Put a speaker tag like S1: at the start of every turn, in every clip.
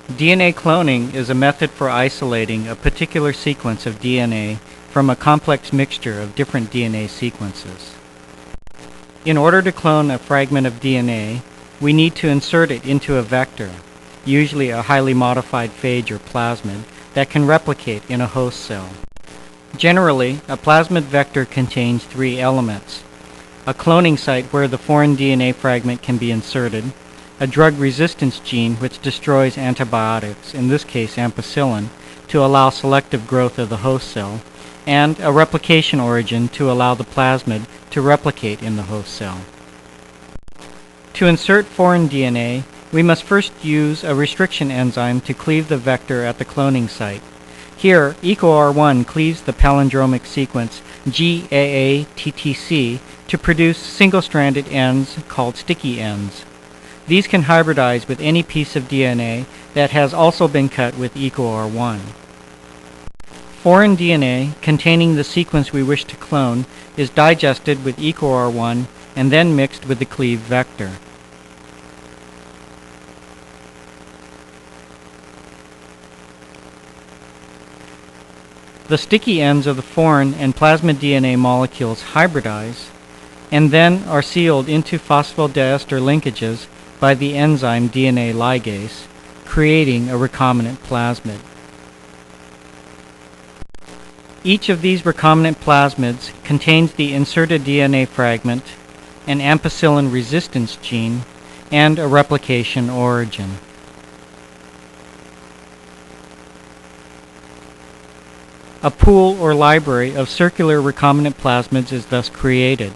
S1: DNA cloning is a method for isolating a particular sequence of DNA from a complex mixture of different DNA sequences. In order to clone a fragment of DNA, we need to insert it into a vector, usually a highly modified phage or plasmid, that can replicate in a host cell. Generally, a plasmid vector contains three elements: a cloning site where the foreign DNA fragment can be inserted, a drug resistance gene which destroys antibiotics, in this case ampicillin, to allow selective growth of the host cell, and a replication origin to allow the plasmid to replicate in the host cell. To insert foreign DNA, we must first use a restriction enzyme to cleave the vector at the cloning site. Here, EcoR1 cleaves the palindromic sequence GAATTC to produce single-stranded ends called sticky ends. These can hybridize with any piece of DNA that has also been cut with EcoR1. Foreign DNA containing the sequence we wish to clone is digested with EcoR1 and then mixed with the cleaved vector. The sticky ends of the foreign and plasmid DNA molecules hybridize and then are sealed into phosphodiester linkages by the enzyme DNA ligase, creating a recombinant plasmid. Each of these recombinant plasmids contains the inserted DNA fragment, an ampicillin resistance gene, and a replication origin. A pool or library of circular recombinant plasmids is thus created.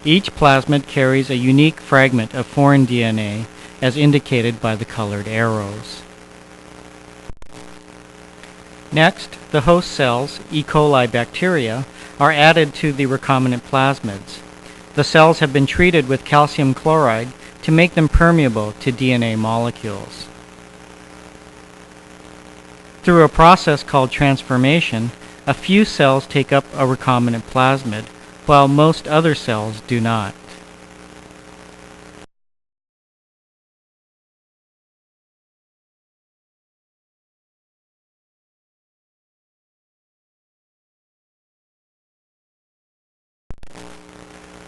S1: Each plasmid carries a unique fragment of foreign DNA, as indicated by the colored arrows. Next, the host cells, E. coli bacteria, are added to the recombinant plasmids. The cells have been treated with calcium chloride to make them permeable to DNA molecules. Through a process called transformation, a few cells take up a recombinant plasmid, while most other cells do not.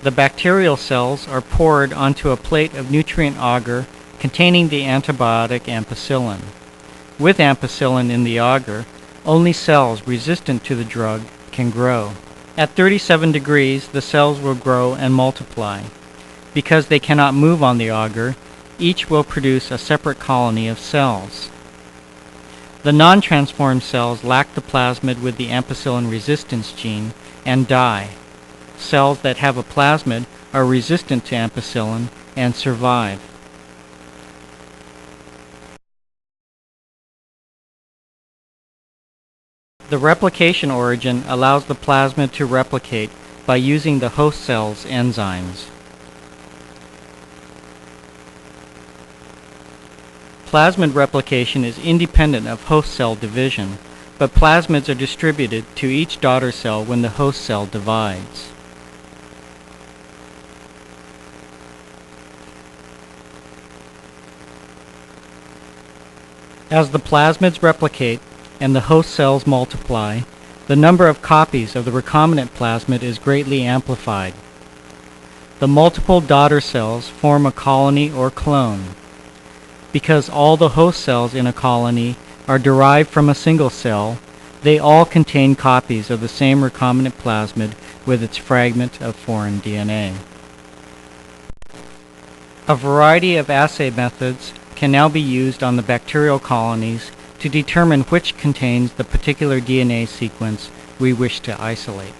S1: The bacterial cells are poured onto a plate of nutrient agar containing the antibiotic ampicillin. With ampicillin in the agar, only cells resistant to the drug can grow. At 37 degrees, the cells will grow and multiply. Because they cannot move on the agar, each will produce a separate colony of cells. The non-transformed cells lack the plasmid with the ampicillin resistance gene and die. Cells that have a plasmid are resistant to ampicillin and survive. The replication origin allows the plasmid to replicate by using the host cell's enzymes. Plasmid replication is independent of host cell division, but plasmids are distributed to each daughter cell when the host cell divides. As the plasmids replicate and the host cells multiply, the number of copies of the recombinant plasmid is greatly amplified. The multiple daughter cells form a colony or clone. Because all the host cells in a colony are derived from a single cell, they all contain copies of the same recombinant plasmid with its fragment of foreign DNA. A variety of assay methods can now be used on the bacterial colonies to determine which contains the particular DNA sequence we wish to isolate.